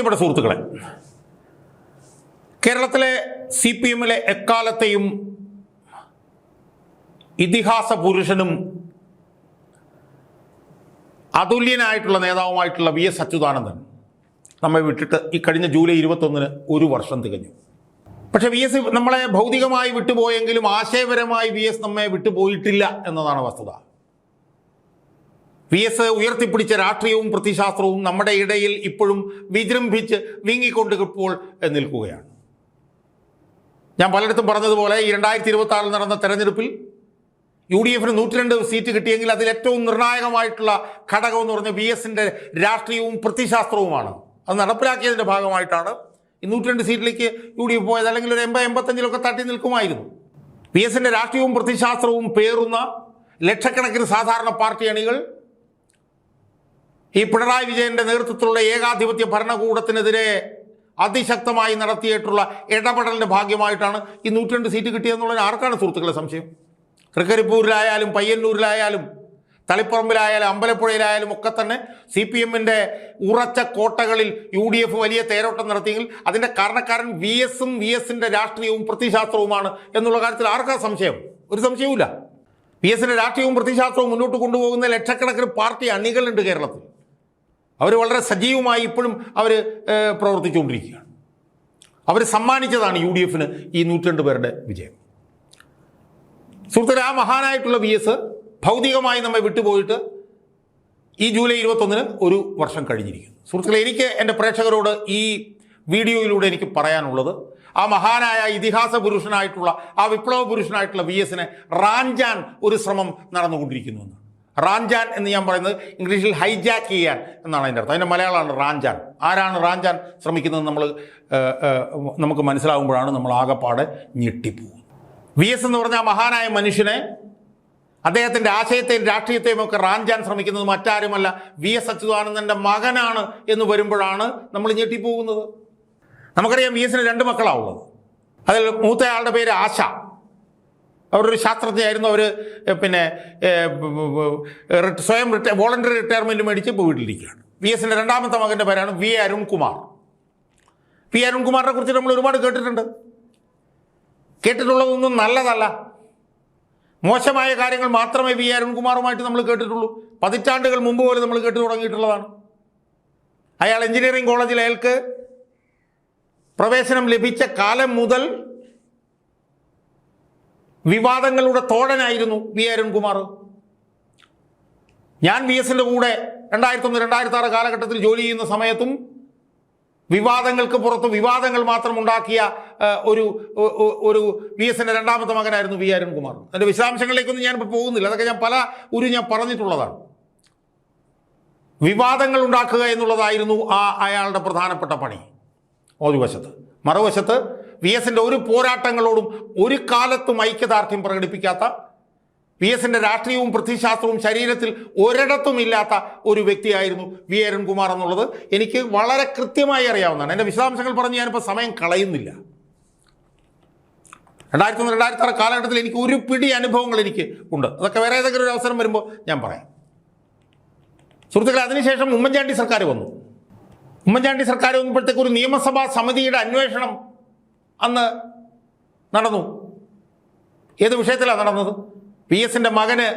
പ്രിയപ്പെട്ട സുഹൃത്തുക്കളെ, കേരളത്തിലെ CPM-ലെ എക്കാലത്തെയും ഇതിഹാസ പുരുഷനും അതുല്യനായിട്ടുള്ള നേതാവുമായിട്ടുള്ള VS അച്യുതാനന്ദൻ നമ്മെ വിട്ടിട്ട് ഈ കഴിഞ്ഞ ജൂലൈ 21-ന് ഒരു വർഷം തികഞ്ഞു. പക്ഷെ VS നമ്മളെ ഭൗതികമായി വിട്ടുപോയെങ്കിലും ആശയപരമായി VS നമ്മെ വിട്ടുപോയിട്ടില്ല എന്നതാണ് വസ്തുത. VS ഉയർത്തിപ്പിടിച്ച രാഷ്ട്രീയവും പ്രത്യയശാസ്ത്രവും നമ്മുടെ ഇടയിൽ ഇപ്പോഴും വിജൃംഭിച്ച് വീങ്ങിക്കൊണ്ട് ഇപ്പോൾ നിൽക്കുകയാണ്. ഞാൻ പലയിടത്തും പറഞ്ഞതുപോലെ ഈ 2026 നടന്ന തെരഞ്ഞെടുപ്പിൽ UDF-ന് 102 സീറ്റ് കിട്ടിയെങ്കിൽ അതിൽ ഏറ്റവും നിർണായകമായിട്ടുള്ള ഘടകം എന്ന് പറഞ്ഞാൽ VS-ന്റെ രാഷ്ട്രീയവും പ്രത്യയശാസ്ത്രവുമാണ്. അത് നടപ്പിലാക്കിയതിൻ്റെ ഭാഗമായിട്ടാണ് ഈ 102 സീറ്റിലേക്ക് UDF പോയത്. അല്ലെങ്കിൽ ഒരു 80-85 തട്ടി നിൽക്കുമായിരുന്നു. VS-ന്റെ രാഷ്ട്രീയവും പ്രത്യയശാസ്ത്രവും പേറുന്ന ലക്ഷക്കണക്കിന് സാധാരണ പാർട്ടി അണികൾ ഈ പിണറായി വിജയന്റെ നേതൃത്വത്തിലുള്ള ഏകാധിപത്യ ഭരണകൂടത്തിനെതിരെ അതിശക്തമായി നടത്തിയിട്ടുള്ള ഇടപെടലിന്റെ ഭാഗ്യമായിട്ടാണ് ഈ 102 സീറ്റ് കിട്ടിയതെന്നുള്ളതിന് ആർക്കാണ് സുഹൃത്തുക്കളെ സംശയം? തൃക്കരിപ്പൂരിലായാലും പയ്യന്നൂരിലായാലും തളിപ്പറമ്പിലായാലും അമ്പലപ്പുഴയിലായാലും ഒക്കെ തന്നെ CPM-ന്റെ ഉറച്ച കോട്ടകളിൽ UDF വലിയ തേരോട്ടം നടത്തിയെങ്കിൽ അതിൻ്റെ കാരണക്കാരൻ VS-ഉം VS-ന്റെ രാഷ്ട്രീയവും പ്രത്യയശാസ്ത്രവുമാണ് എന്നുള്ള കാര്യത്തിൽ ആർക്കാ സംശയം? ഒരു സംശയവുമില്ല. VS-ന്റെ രാഷ്ട്രീയവും പ്രത്യയശാസ്ത്രവും മുന്നോട്ട് കൊണ്ടുപോകുന്ന ലക്ഷക്കണക്കിന് പാർട്ടി അണികളുണ്ട് കേരളത്തിൽ. അവർ വളരെ സജീവമായി ഇപ്പോഴും അവർ പ്രവർത്തിച്ചുകൊണ്ടിരിക്കുകയാണ്. അവർ സമ്മാനിച്ചതാണ് UDF-ന് ഈ 102 പേരുടെ വിജയം. സുഹൃത്തുക്കളെ, ആ മഹാനായിട്ടുള്ള VS ഭൗതികമായി നമ്മെ വിട്ടുപോയിട്ട് ഈ ജൂലൈ 21-ന് ഒരു വർഷം കഴിഞ്ഞിരിക്കുന്നു. സുഹൃത്തുക്കളെ, എനിക്ക് എൻ്റെ പ്രേക്ഷകരോട് ഈ വീഡിയോയിലൂടെ എനിക്ക് പറയാനുള്ളത്, ആ മഹാനായ ഇതിഹാസ പുരുഷനായിട്ടുള്ള ആ വിപ്ലവ പുരുഷനായിട്ടുള്ള VS-നെ റാഞ്ചാൻ ഒരു ശ്രമം നടന്നുകൊണ്ടിരിക്കുന്നുവെന്ന്. റാഞ്ചാൻ എന്ന് ഞാൻ പറയുന്നത് ഇംഗ്ലീഷിൽ ഹൈജാക്ക് ചെയ്യാൻ എന്നാണ് അതിൻ്റെ അർത്ഥം. അതിൻ്റെ മലയാളമാണ് റാഞ്ചാൻ. ആരാണ് റാഞ്ചാൻ ശ്രമിക്കുന്നത് നമുക്ക് മനസ്സിലാകുമ്പോഴാണ് നമ്മൾ ആകെപ്പാടെ ഞെട്ടിപ്പോകും. VS എന്ന് പറഞ്ഞ ആ മഹാനായ മനുഷ്യനെ, അദ്ദേഹത്തിൻ്റെ ആശയത്തെയും രാഷ്ട്രീയത്തെയും ഒക്കെ റാഞ്ചാൻ ശ്രമിക്കുന്നത് മറ്റാരുമല്ല VS അച്യുതാനന്ദൻ്റെ മകനാണ് എന്ന് വരുമ്പോഴാണ് നമ്മൾ ഞെട്ടിപ്പോകുന്നത്. നമുക്കറിയാം VS-ന് 2 മക്കളാണുള്ളത്. അതിൽ മൂത്തയാളുടെ പേര് ആശ. അവരൊരു ശാസ്ത്രജ്ഞയായിരുന്നു. അവർ സ്വയം വോളണ്ടറി റിട്ടയർമെൻറ്റ് മേടിച്ച് ഇപ്പോൾ വീട്ടിലിരിക്കുകയാണ്. VS-ന്റെ രണ്ടാമത്തെ മകൻ്റെ പേരാണ് V. അരുൺകുമാർ. V. അരുൺകുമാറിനെ കുറിച്ച് നമ്മൾ ഒരുപാട് കേട്ടിട്ടുള്ളതൊന്നും നല്ലതല്ല. മോശമായ കാര്യങ്ങൾ മാത്രമേ V. അരുൺകുമാറുമായിട്ട് നമ്മൾ കേട്ടിട്ടുള്ളൂ. പതിറ്റാണ്ടുകൾ മുമ്പ് പോലെ നമ്മൾ കേട്ടു തുടങ്ങിയിട്ടുള്ളതാണ്. അയാൾ എഞ്ചിനീയറിംഗ് കോളേജിൽ അയാൾക്ക് പ്രവേശനം ലഭിച്ച കാലം മുതൽ വിവാദങ്ങളുടെ തോഴനായിരുന്നു V. അരുൺകുമാർ. ഞാൻ VS-ന്റെ കൂടെ 2001-2006 കാലഘട്ടത്തിൽ ജോലി ചെയ്യുന്ന സമയത്തും വിവാദങ്ങൾക്ക് പുറത്ത് വിവാദങ്ങൾ മാത്രം ഉണ്ടാക്കിയ ഒരു VS-ന്റെ രണ്ടാമത്തെ മകനായിരുന്നു V. അരുൺകുമാർ. അതിൻ്റെ വിശദാംശങ്ങളിലേക്കൊന്നും ഞാനിപ്പോൾ പോകുന്നില്ല. അതൊക്കെ ഞാൻ പറഞ്ഞിട്ടുള്ളതാണ്. വിവാദങ്ങൾ ഉണ്ടാക്കുക എന്നുള്ളതായിരുന്നു അയാളുടെ പ്രധാനപ്പെട്ട പണി ഒരു വശത്ത്. മറുവശത്ത് VS-ന്റെ ഒരു പോരാട്ടങ്ങളോടും ഒരു കാലത്തും ഐക്യദാർഢ്യം പ്രകടിപ്പിക്കാത്ത, VS-ന്റെ രാഷ്ട്രീയവും പ്രത്യയശാസ്ത്രവും ശരീരത്തിൽ ഒരിടത്തും ഇല്ലാത്ത ഒരു വ്യക്തിയായിരുന്നു V. അരുൺകുമാർ എന്നുള്ളത് എനിക്ക് വളരെ കൃത്യമായി അറിയാവുന്നതാണ്. എൻ്റെ വിശദാംശങ്ങൾ പറഞ്ഞ് ഞാനിപ്പോൾ സമയം കളയുന്നില്ല. 2001-2006 കാലഘട്ടത്തിൽ എനിക്ക് ഒരു പിടി അനുഭവങ്ങൾ എനിക്ക് ഉണ്ട്. അതൊക്കെ വേറെ ഏതെങ്കിലും ഒരു അവസരം വരുമ്പോൾ ഞാൻ പറയാം. സുഹൃത്തുക്കളെ, അതിനുശേഷം ഉമ്മൻചാണ്ടി സർക്കാർ വന്നു. ഉമ്മൻചാണ്ടി സർക്കാർ വന്നപ്പോഴത്തേക്ക് ഒരു നിയമസഭാ സമിതിയുടെ അന്വേഷണം അന്ന് നടന്നു. ഏത് വിഷയത്തിലാണ് നടന്നത്? VS-ന്റെ മകന്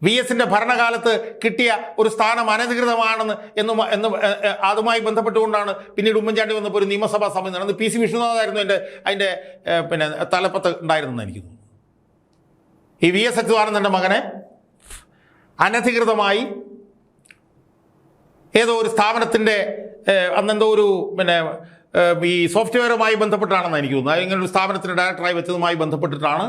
VS-ന്റെ ഭരണകാലത്ത് കിട്ടിയ ഒരു സ്ഥാനം അനധികൃതമാണെന്ന് അതുമായി ബന്ധപ്പെട്ടുകൊണ്ടാണ് പിന്നീട് ഉമ്മൻചാണ്ടി വന്നപ്പോൾ ഒരു നിയമസഭാ സമിതി നടന്നത്. PC വിഷ്ണുനാഥായിരുന്നു അതിൻ്റെ തലപ്പത്ത് ഉണ്ടായിരുന്നെന്ന് എനിക്ക് തോന്നുന്നു. ഈ VS അച്യുതാനന്ദൻ്റെ മകനെ അനധികൃതമായി ഏതോ ഒരു സ്ഥാപനത്തിൻ്റെ അന്നെന്തോ ഒരു ഈ സോഫ്റ്റ്വെയറുമായി ബന്ധപ്പെട്ടാണെന്ന് എനിക്ക് തോന്നുന്നത്. ഇങ്ങനെ ഒരു സ്ഥാപനത്തിന് ഡയറക്ടറായി വെച്ചതുമായി ബന്ധപ്പെട്ടിട്ടാണ്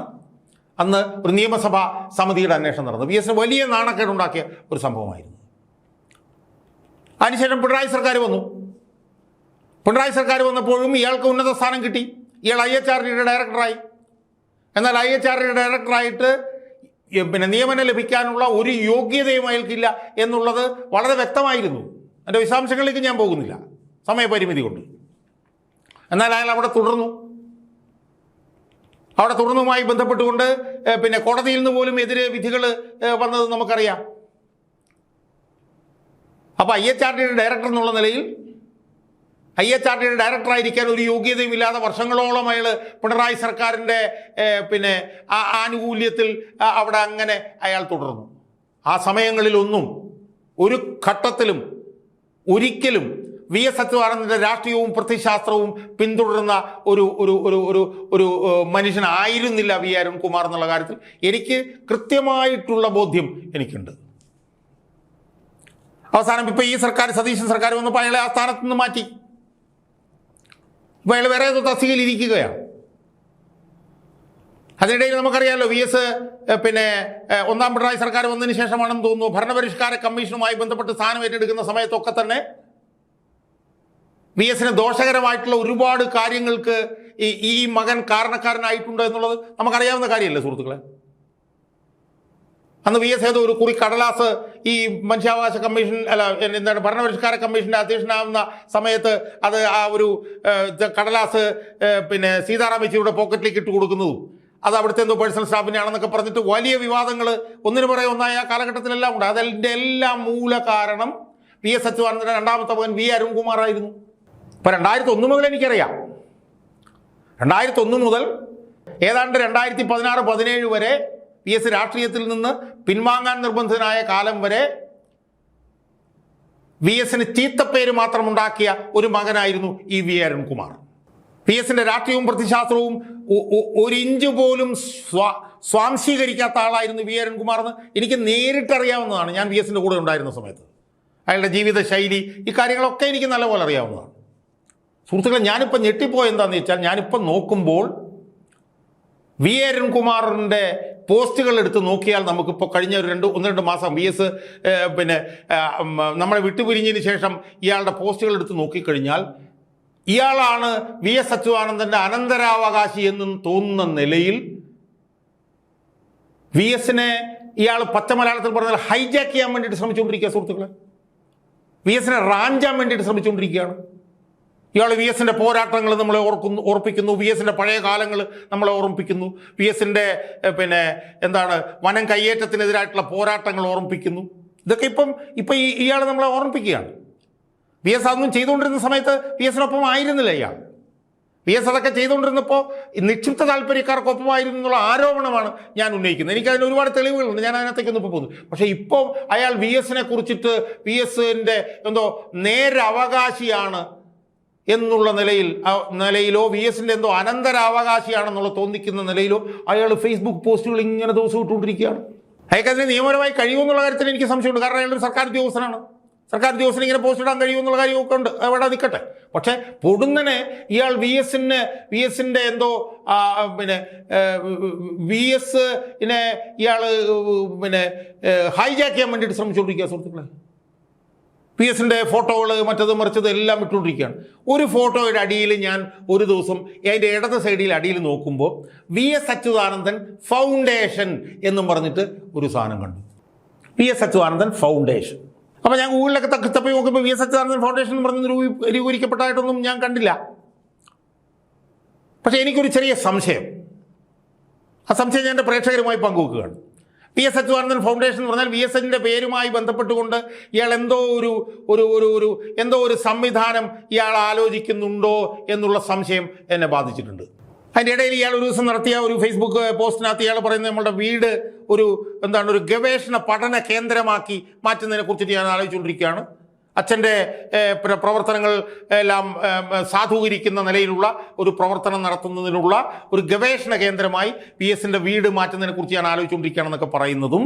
അന്ന് ഒരു നിയമസഭാ സമിതിയുടെ അന്വേഷണം നടന്നത്. VS-ന് വലിയ നാണക്കേടുണ്ടാക്കിയ ഒരു സംഭവമായിരുന്നു. അതിനുശേഷം പിണറായി സർക്കാർ വന്നു. പിണറായി സർക്കാർ വന്നപ്പോഴും ഇയാൾക്ക് ഉന്നത സ്ഥാനം കിട്ടി. ഇയാൾ IHRDയുടെ ഡയറക്ടറായി. എന്നാൽ IHRDയുടെ ഡയറക്ടറായിട്ട് നിയമനം ലഭിക്കാനുള്ള ഒരു യോഗ്യതയും അയാൾക്കില്ല എന്നുള്ളത് വളരെ വ്യക്തമായിരുന്നു. അതിൻ്റെ വിശദാംശങ്ങളിലേക്ക് ഞാൻ പോകുന്നില്ല, സമയപരിമിതി കൊണ്ട്. എന്നാൽ അയാൾ അവിടെ തുടർന്നു. അവിടെ തുടർന്നുമായി ബന്ധപ്പെട്ടുകൊണ്ട് കോടതിയിൽ നിന്ന് പോലും എതിരെ വിധികൾ വന്നത് നമുക്കറിയാം. അപ്പോൾ IHRDയുടെ ഡയറക്ടർ എന്നുള്ള നിലയിൽ IHRTയുടെ ഡയറക്ടറായിരിക്കാൻ ഒരു യോഗ്യതയും ഇല്ലാതെ വർഷങ്ങളോളം അയാൾ പിണറായി സർക്കാരിൻ്റെ ആനുകൂല്യത്തിൽ അവിടെ അങ്ങനെ അയാൾ തുടർന്നു. ആ സമയങ്ങളിലൊന്നും ഒരു ഘട്ടത്തിലും ഒരിക്കലും VS അച്യുതാനന്ദൻ്റെ രാഷ്ട്രീയവും പ്രത്യയശാസ്ത്രവും പിന്തുടരുന്ന ഒരു ഒരു ഒരു ഒരു ഒരു മനുഷ്യനായിരുന്നില്ല വി അരുൺകുമാർ എന്നുള്ള കാര്യത്തിൽ എനിക്ക് കൃത്യമായിട്ടുള്ള ബോധ്യം എനിക്കുണ്ട്. അവസാനം ഇപ്പോൾ ഈ സർക്കാർ, സതീശൻ സർക്കാർ വന്നപ്പോൾ അയാളെ ആ സ്ഥാനത്ത് നിന്ന് മാറ്റി. ഇപ്പോൾ അയാൾ വേറെ ഏതോ തസ്തികയിൽ ഇരിക്കുകയാണ്. അതിനിടയിൽ നമുക്കറിയാമല്ലോ VS ഒന്നാം പിണറായി സർക്കാർ വന്നതിന് ശേഷമാണെന്ന് തോന്നുന്നു ഭരണപരിഷ്കാര കമ്മീഷനുമായി ബന്ധപ്പെട്ട് സ്ഥാനം ഏറ്റെടുക്കുന്ന സമയത്തൊക്കെ തന്നെ VSന് ദോഷകരമായിട്ടുള്ള ഒരുപാട് കാര്യങ്ങൾക്ക് ഈ മകൻ കാരണക്കാരനായിട്ടുണ്ട് എന്നുള്ളത് നമുക്കറിയാവുന്ന കാര്യമല്ലേ സുഹൃത്തുക്കളെ. അന്ന് VS ഏതോ ഒരു കുറി കടലാസ് ഈ മനുഷ്യാവകാശ കമ്മീഷൻ എന്താണ് ഭരണപരിഷ്കാര കമ്മീഷൻ്റെ അധ്യക്ഷനാവുന്ന സമയത്ത് അത് ആ ഒരു കടലാസ് സീതാറാം യെച്ചൂരിയുടെ പോക്കറ്റിലേക്ക് ഇട്ട് കൊടുക്കുന്നതും അത് അവിടുത്തെ എന്തോ പേഴ്സണൽ സ്റ്റാഫിൻ്റെ ആണെന്നൊക്കെ പറഞ്ഞിട്ട് വലിയ വിവാദങ്ങൾ ഒന്നിനു പുറകെ ഒന്നായി ആ കാലഘട്ടത്തിലെല്ലാം ഉണ്ട്. അതിൻ്റെ എല്ലാം മൂല കാരണം VS അച്യുതാനന്ദൻ്റെ രണ്ടാമത്തെ മകൻ V അരുൺകുമാർ ആയിരുന്നു. ഇപ്പോൾ 2001 മുതൽ എനിക്കറിയാം, 2001 മുതൽ ഏതാണ്ട് 2016-17 വരെ VS രാഷ്ട്രീയത്തിൽ നിന്ന് പിൻവാങ്ങാൻ നിർബന്ധിതനായ കാലം വരെ VSന് ചീത്തപ്പേര് മാത്രമുണ്ടാക്കിയ ഒരു മകനായിരുന്നു ഈ V അരുൺകുമാർ. VSന്റെ രാഷ്ട്രീയവും പ്രതിശാസ്ത്രവും ഒരു ഇഞ്ച് പോലും സ്വാംശീകരിക്കാത്ത ആളായിരുന്നു V അരുൺകുമാർ എന്ന് എനിക്ക് നേരിട്ടറിയാവുന്നതാണ്. ഞാൻ VSന്റെ കൂടെ ഉണ്ടായിരുന്ന സമയത്ത് അയാളുടെ ജീവിത ശൈലി, ഈ കാര്യങ്ങളൊക്കെ എനിക്ക് നല്ലപോലെ അറിയാവുന്നതാണ്. സുഹൃത്തുക്കളെ, ഞാനിപ്പോൾ ഞെട്ടിപ്പോയി എന്താണെന്ന് വെച്ചാൽ, ഞാനിപ്പോൾ നോക്കുമ്പോൾ V അരുൺകുമാറിൻ്റെ പോസ്റ്റുകൾ എടുത്ത് നോക്കിയാൽ നമുക്കിപ്പോൾ കഴിഞ്ഞ ഒരു 1-2 മാസം VS നമ്മളെ വിട്ടുപിരിഞ്ഞതിന് ശേഷം ഇയാളുടെ പോസ്റ്റുകൾ എടുത്ത് നോക്കിക്കഴിഞ്ഞാൽ ഇയാളാണ് VS അച്യുതാനന്ദൻ്റെ അനന്തരാവകാശി എന്നും തോന്നുന്ന നിലയിൽ VSനെ ഇയാൾ പച്ച മലയാളത്തിൽ പറഞ്ഞാൽ ഹൈജാക്ക് ചെയ്യാൻ വേണ്ടിയിട്ട് ശ്രമിച്ചുകൊണ്ടിരിക്കുക. സുഹൃത്തുക്കളെ, VSനെ റാഞ്ചാൻ വേണ്ടിയിട്ട് ശ്രമിച്ചുകൊണ്ടിരിക്കുകയാണ് ഇയാൾ. VSന്റെ പോരാട്ടങ്ങൾ നമ്മളെ ഓർപ്പിക്കുന്നു, VSന്റെ പഴയ കാലങ്ങൾ നമ്മളെ ഓർമ്മിപ്പിക്കുന്നു, VSന്റെ എന്താണ് വനം കയ്യേറ്റത്തിനെതിരായിട്ടുള്ള പോരാട്ടങ്ങൾ ഓർമ്മിപ്പിക്കുന്നു. ഇതൊക്കെ ഇപ്പം ഇയാൾ നമ്മളെ ഓർമ്മിപ്പിക്കുകയാണ്. VS അതൊന്നും ചെയ്തുകൊണ്ടിരുന്ന സമയത്ത് VSനൊപ്പം ആയിരുന്നില്ല ഇയാൾ. VS അതൊക്കെ ചെയ്തുകൊണ്ടിരുന്നപ്പോൾ നിക്ഷിപ്ത താല്പര്യക്കാർക്കൊപ്പമായിരുന്നു എന്നുള്ള ആരോപണമാണ് ഞാൻ ഉന്നയിക്കുന്നത്. എനിക്കതിന് ഒരുപാട് തെളിവുകളുണ്ട്, ഞാൻ അതിനകത്തേക്കൊന്നും ഇപ്പോൾ പോകുന്നു. പക്ഷേ ഇപ്പോൾ അയാൾ VSനെ കുറിച്ചിട്ട് VSന്റെ എന്തോ നേരവകാശിയാണ് എന്നുള്ള നിലയിലോ VSന്റെ എന്തോ അനന്തരാവകാശിയാണെന്നുള്ള തോന്നിക്കുന്ന നിലയിലോ അയാൾ ഫേസ്ബുക്ക് പോസ്റ്റുകൾ ഇങ്ങനെ ദിവസം ഇട്ടുകൊണ്ടിരിക്കുകയാണ്. അയാൾക്കതിന് നിയമപരമായി കഴിയുമെന്നുള്ള കാര്യത്തിൽ എനിക്ക് സംശയമുണ്ട്. കാരണം അയാളൊരു സർക്കാർ ഉദ്യോഗസ്ഥനാണ്. സർക്കാർ ഉദ്യോഗസ്ഥന് ഇങ്ങനെ പോസ്റ്റ് ഇടാൻ കഴിയുമെന്നുള്ള കാര്യമൊക്കെ ഉണ്ട്, അവിടെ നിൽക്കട്ടെ. പക്ഷേ പൊടുന്നനെ ഇയാൾ VSന്റെ എന്തോ VSനെ ഇയാൾ ഹൈജാക്ക് ചെയ്യാൻ വേണ്ടിയിട്ട് ശ്രമിച്ചുകൊണ്ടിരിക്കുക. സുഹൃത്തുക്കളെ, VSന്റെ ഫോട്ടോകൾ മറ്റത് മറിച്ചത് എല്ലാം ഇട്ടുകൊണ്ടിരിക്കുകയാണ്. ഒരു ഫോട്ടോയുടെ അടിയിൽ ഞാൻ ഒരു ദിവസം അതിൻ്റെ ഇടത് സൈഡിൽ അടിയിൽ നോക്കുമ്പോൾ VS അച്യുതാനന്ദൻ ഫൗണ്ടേഷൻ എന്നും പറഞ്ഞിട്ട് ഒരു സാധനം കണ്ടു. VS Achuthanandan foundation. അപ്പോൾ ഞാൻ ഗൂഗിളിലൊക്കെ തപ്പി നോക്കുമ്പോൾ VS അച്യുതാനന്ദൻ ഫൗണ്ടേഷൻ എന്ന് പറഞ്ഞ് രൂപീകരിക്കപ്പെട്ടതായിട്ടൊന്നും ഞാൻ കണ്ടില്ല. പക്ഷേ എനിക്കൊരു ചെറിയ സംശയം, ആ സംശയം ഞാൻ എൻ്റെ പ്രേക്ഷകരുമായി പങ്കുവെക്കുകയാണ്. VS അച്യുതാനന്ദൻ ഫൗണ്ടേഷൻ എന്ന് പറഞ്ഞാൽ VSന്റെ പേരുമായി ബന്ധപ്പെട്ടുകൊണ്ട് ഇയാൾ എന്തോ ഒരു സംവിധാനം ഇയാൾ ആലോചിക്കുന്നുണ്ടോ എന്നുള്ള സംശയം എന്നെ ബാധിച്ചിട്ടുണ്ട്. അതിൻ്റെ ഇടയിൽ ഇയാൾ ഒരു ദിവസം നടത്തിയ ഒരു ഫേസ്ബുക്ക് പോസ്റ്റിനകത്ത് ഇയാൾ പറയുന്നത് നമ്മുടെ വീട് ഒരു ഗവേഷണ പഠന കേന്ദ്രമാക്കി മാറ്റുന്നതിനെ കുറിച്ചിട്ട് ഞാൻ ആലോചിച്ചുകൊണ്ടിരിക്കുകയാണ്. അച്ഛൻ്റെ പ്രവർത്തനങ്ങൾ എല്ലാം സാധൂകരിക്കുന്ന നിലയിലുള്ള ഒരു പ്രവർത്തനം നടത്തുന്നതിനുള്ള ഒരു ഗവേഷണ കേന്ദ്രമായി VSന്റെ വീട് മാറ്റുന്നതിനെ കുറിച്ച് ഞാൻ ആലോചിച്ചുകൊണ്ടിരിക്കുകയാണെന്നൊക്കെ പറയുന്നതും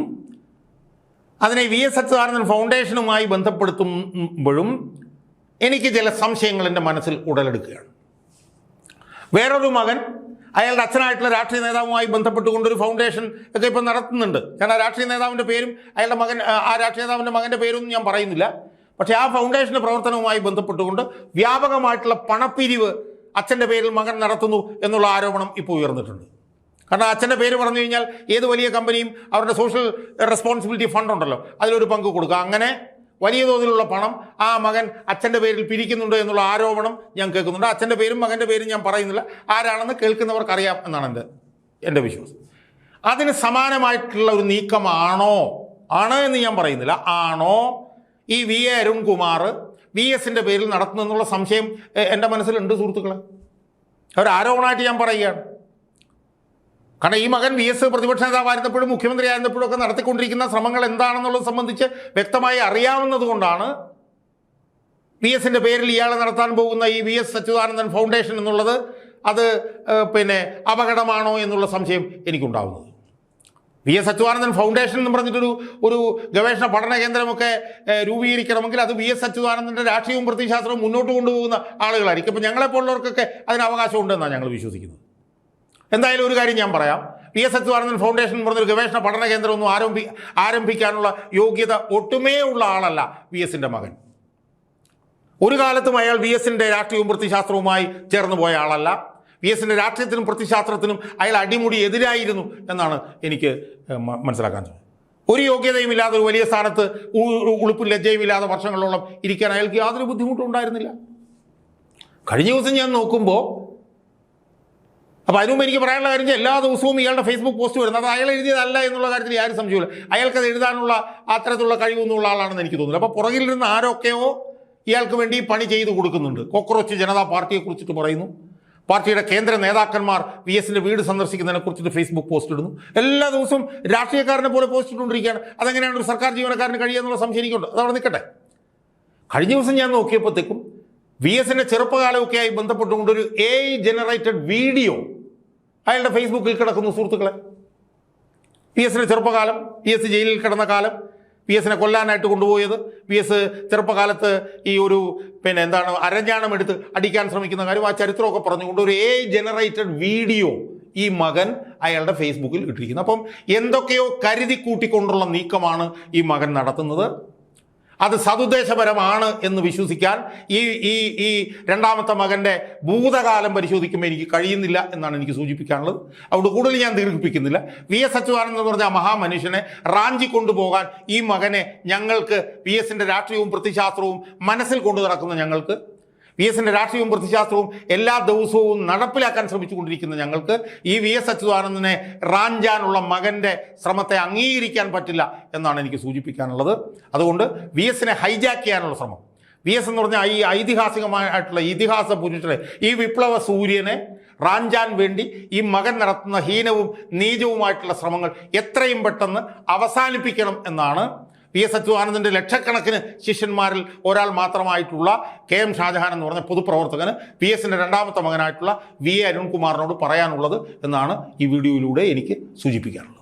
അതിനെ VS അച്യുതാനന്ദൻ ഫൗണ്ടേഷനുമായി ബന്ധപ്പെടുത്തുമ്പോഴും എനിക്ക് ചില സംശയങ്ങൾ എൻ്റെ മനസ്സിൽ ഉടലെടുക്കുകയാണ്. വേറൊരു മകൻ അയാളുടെ അച്ഛനായിട്ടുള്ള രാഷ്ട്രീയ നേതാവുമായി ബന്ധപ്പെട്ടുകൊണ്ടൊരു ഫൗണ്ടേഷൻ ഒക്കെ ഇപ്പം നടത്തുന്നുണ്ട്. ഞാൻ ആ രാഷ്ട്രീയ നേതാവിൻ്റെ പേരും ആ രാഷ്ട്രീയ നേതാവിൻ്റെ മകൻ്റെ പേരൊന്നും ഞാൻ പറയുന്നില്ല. പക്ഷേ ആ ഫൗണ്ടേഷൻ്റെ പ്രവർത്തനവുമായി ബന്ധപ്പെട്ടുകൊണ്ട് വ്യാപകമായിട്ടുള്ള പണപ്പിരിവ് അച്ഛൻ്റെ പേരിൽ മകൻ നടത്തുന്നു എന്നുള്ള ആരോപണം ഇപ്പോൾ ഉയർന്നിട്ടുണ്ട്. കാരണം അച്ഛൻ്റെ പേര് പറഞ്ഞു കഴിഞ്ഞാൽ ഏത് വലിയ കമ്പനിയും അവരുടെ സോഷ്യൽ റെസ്പോൺസിബിലിറ്റി ഫണ്ട് ഉണ്ടല്ലോ, അതിലൊരു പങ്ക് കൊടുക്കുക. അങ്ങനെ വലിയ തോതിലുള്ള പണം ആ മകൻ അച്ഛൻ്റെ പേരിൽ പിരിക്കുന്നുണ്ട് എന്നുള്ള ആരോപണം ഞാൻ കേൾക്കുന്നുണ്ട്. അച്ഛൻ്റെ പേരും മകൻ്റെ പേരും ഞാൻ പറയുന്നില്ല, ആരാണെന്ന് കേൾക്കുന്നവർക്കറിയാം എന്നാണ് എൻ്റെ വിശ്വാസം. അതിന് സമാനമായിട്ടുള്ള ഒരു നീക്കമാണോ എന്ന് ഞാൻ പറയുന്നില്ല. ആണോ ഈ V അരുൺകുമാർ വി എസിൻ്റെ പേരിൽ നടത്തുന്നെന്നുള്ള സംശയം എൻ്റെ മനസ്സിലുണ്ട് സുഹൃത്തുക്കളെ. ഒരു ആരോപണമായിട്ട് ഞാൻ പറയുകയാണ്. കാരണം ഈ മകൻ വി എസ് പ്രതിപക്ഷ നേതാവായിരുന്നപ്പോഴും മുഖ്യമന്ത്രി ആയിരുന്നപ്പോഴും ഒക്കെ നടത്തിക്കൊണ്ടിരിക്കുന്ന ശ്രമങ്ങൾ എന്താണെന്നുള്ളത് സംബന്ധിച്ച് വ്യക്തമായി അറിയാവുന്നത് കൊണ്ടാണ് വി എസിൻ്റെ പേരിൽ ഇയാൾ നടത്താൻ പോകുന്ന ഈ വി എസ് അച്യുതാനന്ദൻ ഫൗണ്ടേഷൻ എന്നുള്ളത് അത് അപകടമാണോ എന്നുള്ള സംശയം എനിക്കുണ്ടാവുന്നത്. വി എസ് അച്യുതാനന്ദൻ ഫൗണ്ടേഷൻ എന്ന് പറഞ്ഞിട്ടൊരു ഗവേഷണ പഠന കേന്ദ്രമൊക്കെ രൂപീകരിക്കണമെങ്കിൽ അത് വി എസ് അച്യുതാനന്ദൻ്റെ രാഷ്ട്രീയവും പ്രത്യയശാസ്ത്രവും മുന്നോട്ട് കൊണ്ടുപോകുന്ന ആളുകളായിരിക്കും. അപ്പോൾ ഞങ്ങളെപ്പോലുള്ളവർക്കൊക്കെ അതിന് അവകാശമുണ്ടെന്നാണ് ഞങ്ങൾ വിശ്വസിക്കുന്നത്. എന്തായാലും ഒരു കാര്യം ഞാൻ പറയാം, വി എസ് അച്യുതാനന്ദൻ ഫൗണ്ടേഷൻ എന്ന് പറഞ്ഞൊരു ഗവേഷണ പഠന കേന്ദ്രമൊന്നും ആരംഭിക്കാനുള്ള യോഗ്യത ഒട്ടുമേ ഉള്ള ആളല്ല വി എസിൻ്റെ മകൻ. ഒരു കാലത്തും അയാൾ വി എസിൻ്റെ രാഷ്ട്രീയവും പ്രത്യയശാസ്ത്രവുമായി ചേർന്ന് പോയ ആളല്ല. വി എസിൻ്റെ രാഷ്ട്രീയത്തിനും പ്രത്യയശാസ്ത്രത്തിനും അയാൾ അടിമുടി എതിരായിരുന്നു എന്നാണ് എനിക്ക് മനസ്സിലാക്കാൻ സാധിച്ചത്. ഒരു യോഗ്യതയുമില്ലാതെ ഒരു വലിയ സ്ഥാനത്ത് ഉളുപ്പും ലജ്ജയുമില്ലാതെ വർഷങ്ങളോളം ഇരിക്കാൻ അയാൾക്ക് യാതൊരു ബുദ്ധിമുട്ടും ഉണ്ടായിരുന്നില്ല. കഴിഞ്ഞ ദിവസം ഞാൻ നോക്കുമ്പോൾ, അപ്പോൾ അതിനുമുമ്പ് എനിക്ക് പറയാനുള്ള കാര്യം, എല്ലാ ദിവസവും ഇയാളുടെ ഫേസ്ബുക്ക് പോസ്റ്റ് വരുന്നത് അത് അയാൾ എഴുതിയതല്ല എന്നുള്ള കാര്യത്തിൽ യാതൊരു സംശയമില്ല. അയാൾക്കത് എഴുതാനുള്ള അത്തരത്തിലുള്ള കഴിവൊന്നുമുള്ള ആളാണെന്ന് എനിക്ക് തോന്നുന്നില്ല. അപ്പോൾ പുറകിൽ നിന്ന് ആരൊക്കെയോ ഇയാൾക്ക് വേണ്ടി പണി ചെയ്തു കൊടുക്കുന്നുണ്ട്. കോക്രോച്ച് ജനതാ പാർട്ടിയെ കുറിച്ചിട്ട് പറയുന്നു, പാർട്ടിയുടെ കേന്ദ്ര നേതാക്കന്മാർ വി എസിൻ്റെ വീട് സന്ദർശിക്കുന്നതിനെ കുറിച്ചിട്ട് ഫേസ്ബുക്ക് പോസ്റ്റ് ഇടുന്നു. എല്ലാ ദിവസവും രാഷ്ട്രീയക്കാരനെ പോലെ പോസ്റ്റ് ഇട്ടുകൊണ്ടിരിക്കുകയാണ്. അതെങ്ങനെയാണ് ഒരു സർക്കാർ ജീവനക്കാരന് കഴിയുക എന്നുള്ള സംശയം എനിക്കുണ്ട്. അതവിടെ നിൽക്കട്ടെ. കഴിഞ്ഞ ദിവസം ഞാൻ നോക്കിയപ്പോഴത്തേക്കും വി എസിൻ്റെ ചെറുപ്പകാലമൊക്കെ ആയി ബന്ധപ്പെട്ടുകൊണ്ടൊരു AI ജനറേറ്റഡ് വീഡിയോ അയാളുടെ ഫേസ്ബുക്കിൽ കിടക്കുന്നു സുഹൃത്തുക്കളെ. വി എസിൻ്റെ ചെറുപ്പകാലം, വി എസ് ജയിലിൽ കിടന്ന കാലം, വി എസിനെ കൊല്ലാനായിട്ട് കൊണ്ടുപോയത്, വി എസ് ചെറുപ്പകാലത്ത് ഈ അരഞ്ഞാണം എടുത്ത് അടിക്കാൻ ശ്രമിക്കുന്ന കാര്യം, ആ ചരിത്രമൊക്കെ പറഞ്ഞുകൊണ്ട് ഒരു AI ജനറേറ്റഡ് വീഡിയോ ഈ മകൻ അയാളുടെ ഫേസ്ബുക്കിൽ ഇട്ടിരിക്കുന്നു. അപ്പം എന്തൊക്കെയോ കരുതി കൂട്ടിക്കൊണ്ടുള്ള നീക്കമാണ് ഈ മകൻ നടത്തുന്നത്. അത് സതുദ്ദേശപരമാണ് എന്ന് വിശ്വസിക്കാൻ ഈ രണ്ടാമത്തെ മകൻ്റെ ഭൂതകാലം പരിശോധിക്കുമ്പോൾ എനിക്ക് കഴിയുന്നില്ല എന്നാണ് എനിക്ക് സൂചിപ്പിക്കാനുള്ളത്. അതുകൊണ്ട് കൂടുതൽ ഞാൻ ദീർഘിപ്പിക്കുന്നില്ല. വി എസ് അച്യുതാനന്ദൻ എന്ന് പറഞ്ഞ ആ മഹാമനുഷ്യനെ റാഞ്ചി കൊണ്ടുപോകാൻ ഈ മകനെ ഞങ്ങൾക്ക്, വി എസിൻ്റെ രാഷ്ട്രീയവും പ്രത്യയശാസ്ത്രവും മനസ്സിൽ കൊണ്ടു നടക്കുന്ന ഞങ്ങൾക്ക്, വി എസിൻ്റെ രാഷ്ട്രീയവും പ്രത്യയശാസ്ത്രവും എല്ലാ ദിവസവും നടപ്പിലാക്കാൻ ശ്രമിച്ചുകൊണ്ടിരിക്കുന്ന ഞങ്ങൾക്ക് ഈ വി എസ് അച്യുതാനന്ദനെ റാഞ്ചാനുള്ള മകൻ്റെ ശ്രമത്തെ അംഗീകരിക്കാൻ പറ്റില്ല എന്നാണ് എനിക്ക് സൂചിപ്പിക്കാനുള്ളത്. അതുകൊണ്ട് വി എസിനെ ഹൈജാക്ക് ചെയ്യാനുള്ള ശ്രമം, വി എസ് എന്ന് പറഞ്ഞാൽ ഈ ഐതിഹാസികമായിട്ടുള്ള ഇതിഹാസ പുരുഷനെ, ഈ വിപ്ലവ സൂര്യനെ റാഞ്ചാൻ വേണ്ടി ഈ മകൻ നടത്തുന്ന ഹീനവും നീചവുമായിട്ടുള്ള ശ്രമങ്ങൾ എത്രയും പെട്ടെന്ന് അവസാനിപ്പിക്കണം എന്നാണ് വി എസ് അച്യുതാനന്ദൻ്റെ ലക്ഷക്കണക്കിന് ശിഷ്യന്മാരിൽ ഒരാൾ മാത്രമായിട്ടുള്ള KM ഷാജഹാൻ എന്ന് പറഞ്ഞ പൊതുപ്രവർത്തകന് വി എസിൻ്റെ രണ്ടാമത്തെ മകനായിട്ടുള്ള VA അരുൺകുമാറിനോട് പറയാനുള്ളത് എന്നാണ് ഈ വീഡിയോയിലൂടെ എനിക്ക് സൂചിപ്പിക്കാനുള്ളത്.